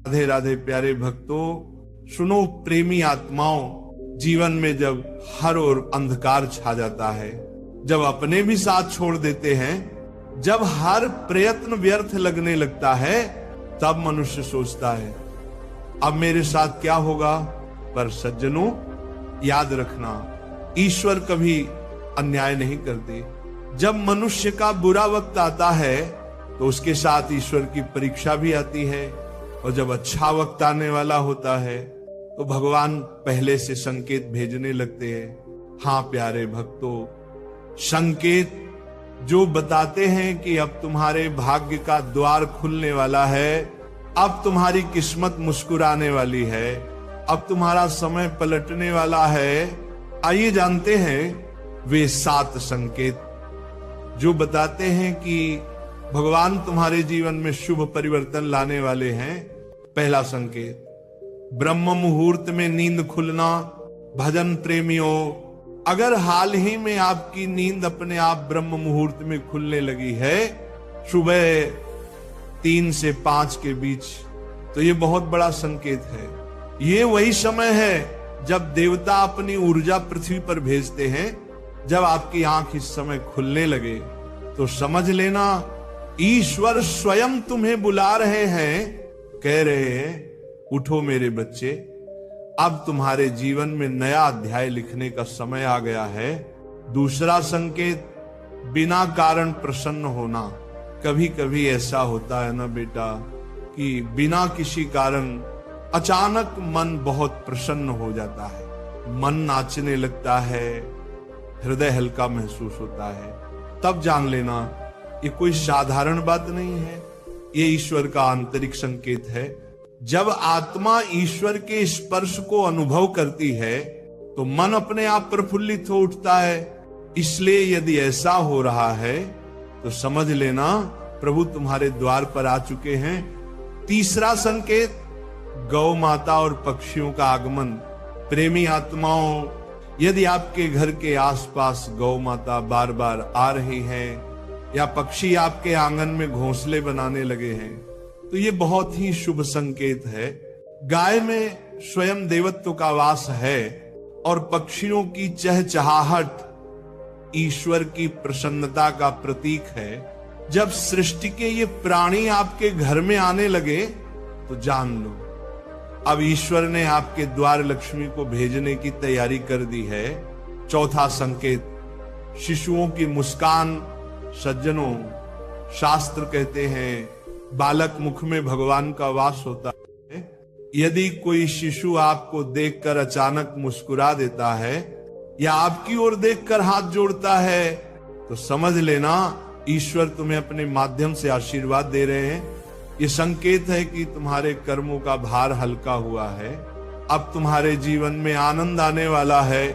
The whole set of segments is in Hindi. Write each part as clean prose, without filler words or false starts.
राधे राधे प्यारे भक्तों, सुनो प्रेमी आत्माओं, जीवन में जब हर ओर अंधकार छा जाता है, जब अपने भी साथ छोड़ देते हैं, जब हर प्रयत्न व्यर्थ लगने लगता है, तब मनुष्य सोचता है अब मेरे साथ क्या होगा। पर सज्जनों, याद रखना, ईश्वर कभी अन्याय नहीं करते। जब मनुष्य का बुरा वक्त आता है तो उसके साथ ईश्वर की परीक्षा भी आती है, और जब अच्छा वक्त आने वाला होता है तो भगवान पहले से संकेत भेजने लगते हैं। हाँ प्यारे भक्तों, संकेत जो बताते हैं कि अब तुम्हारे भाग्य का द्वार खुलने वाला है, अब तुम्हारी किस्मत मुस्कुराने वाली है, अब तुम्हारा समय पलटने वाला है। आइए जानते हैं वे 7 संकेत जो बताते हैं कि भगवान तुम्हारे जीवन में शुभ परिवर्तन लाने वाले हैं। पहला संकेत, ब्रह्म मुहूर्त में नींद खुलना। भजन प्रेमियों, अगर हाल ही में आपकी नींद अपने आप ब्रह्म मुहूर्त में खुलने लगी है, सुबह 3 से 5 के बीच, तो ये बहुत बड़ा संकेत है। ये वही समय है जब देवता अपनी ऊर्जा पृथ्वी पर भेजते हैं। जब आपकी आंख इस समय खुलने लगे तो समझ लेना ईश्वर स्वयं तुम्हें बुला रहे हैं, कह रहे हैं उठो मेरे बच्चे, अब तुम्हारे जीवन में नया अध्याय लिखने का समय आ गया है। दूसरा संकेत, बिना कारण प्रसन्न होना। कभी कभी ऐसा होता है ना बेटा कि बिना किसी कारण अचानक मन बहुत प्रसन्न हो जाता है, मन नाचने लगता है, हृदय हल्का महसूस होता है। तब जान लेना ये कोई साधारण बात नहीं है, ये ईश्वर का आंतरिक संकेत है। जब आत्मा ईश्वर के स्पर्श को अनुभव करती है तो मन अपने आप प्रफुल्लित हो उठता है। इसलिए यदि ऐसा हो रहा है तो समझ लेना प्रभु तुम्हारे द्वार पर आ चुके हैं। तीसरा संकेत, गौ माता और पक्षियों का आगमन। प्रेमी आत्माओं, यदि आपके घर के आसपास गौ माता बार बार आ रही हैं या पक्षी आपके आंगन में घोंसले बनाने लगे हैं, तो ये बहुत ही शुभ संकेत है। गाय में स्वयं देवत्व का वास है और पक्षियों की चहचहाहट ईश्वर की प्रसन्नता का प्रतीक है। जब सृष्टि के ये प्राणी आपके घर में आने लगे तो जान लो अब ईश्वर ने आपके द्वार लक्ष्मी को भेजने की तैयारी कर दी है। चौथा संकेत, शिशुओं की मुस्कान। सज्जनों, शास्त्र कहते हैं बालक मुख में भगवान का वास होता है। यदि कोई शिशु आपको देखकर अचानक मुस्कुरा देता है या आपकी ओर देखकर हाथ जोड़ता है तो समझ लेना ईश्वर तुम्हें अपने माध्यम से आशीर्वाद दे रहे हैं। ये संकेत है कि तुम्हारे कर्मों का भार हल्का हुआ है, अब तुम्हारे जीवन में आनंद आने वाला है।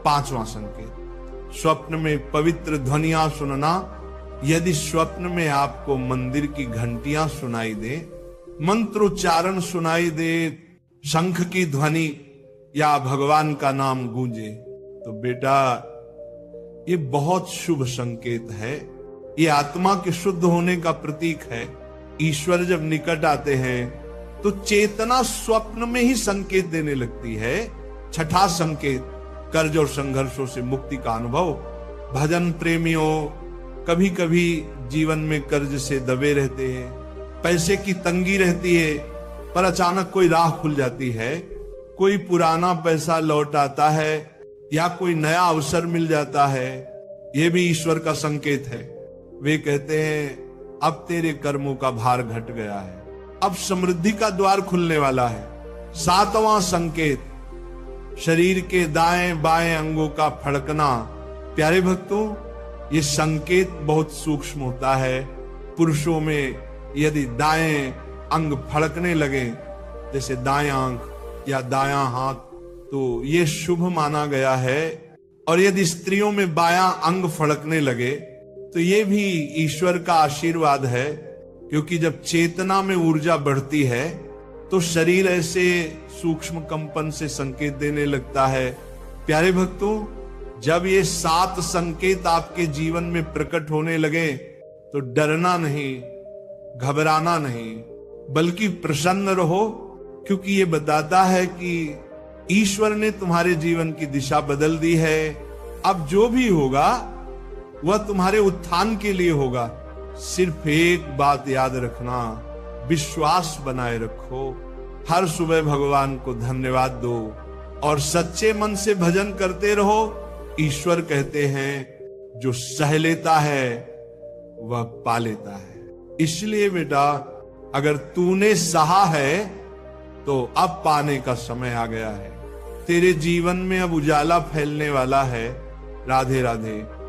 पांचवा संकेत, स्वप्न में पवित्र ध्वनियां सुनना। यदि स्वप्न में आपको मंदिर की घंटियां सुनाई दे, मंत्रोच्चारण सुनाई दे, शंख की ध्वनि या भगवान का नाम गूंजे, तो बेटा ये बहुत शुभ संकेत है। ये आत्मा के शुद्ध होने का प्रतीक है। ईश्वर जब निकट आते हैं तो चेतना स्वप्न में ही संकेत देने लगती है। छठा संकेत, कर्ज और संघर्षों से मुक्ति का अनुभव। भजन प्रेमियों, कभी कभी जीवन में कर्ज से दबे रहते हैं, पैसे की तंगी रहती है, पर अचानक कोई राह खुल जाती है, कोई पुराना पैसा लौट आता है या कोई नया अवसर मिल जाता है। यह भी ईश्वर का संकेत है। वे कहते हैं अब तेरे कर्मों का भार घट गया है, अब समृद्धि का द्वार खुलने वाला है। सातवां संकेत, शरीर के दाएं बाएं अंगों का फड़कना। प्यारे भक्तों, ये संकेत बहुत सूक्ष्म होता है। पुरुषों में यदि दाएं अंग फड़कने लगे, जैसे दाएं आंख या दायां हाथ, तो ये शुभ माना गया है। और यदि स्त्रियों में बायां अंग फड़कने लगे तो ये भी ईश्वर का आशीर्वाद है, क्योंकि जब चेतना में ऊर्जा बढ़ती है तो शरीर ऐसे सूक्ष्म कंपन से संकेत देने लगता है। प्यारे भक्तों, जब ये 7 संकेत आपके जीवन में प्रकट होने लगे तो डरना नहीं, घबराना नहीं, बल्कि प्रसन्न रहो, क्योंकि ये बताता है कि ईश्वर ने तुम्हारे जीवन की दिशा बदल दी है। अब जो भी होगा वह तुम्हारे उत्थान के लिए होगा। सिर्फ एक बात याद रखना, विश्वास बनाए रखो। हर सुबह भगवान को धन्यवाद दो और सच्चे मन से भजन करते रहो। ईश्वर कहते हैं जो सह लेता है वह पा लेता है। इसलिए बेटा, अगर तूने सहा है तो अब पाने का समय आ गया है। तेरे जीवन में अब उजाला फैलने वाला है। राधे राधे।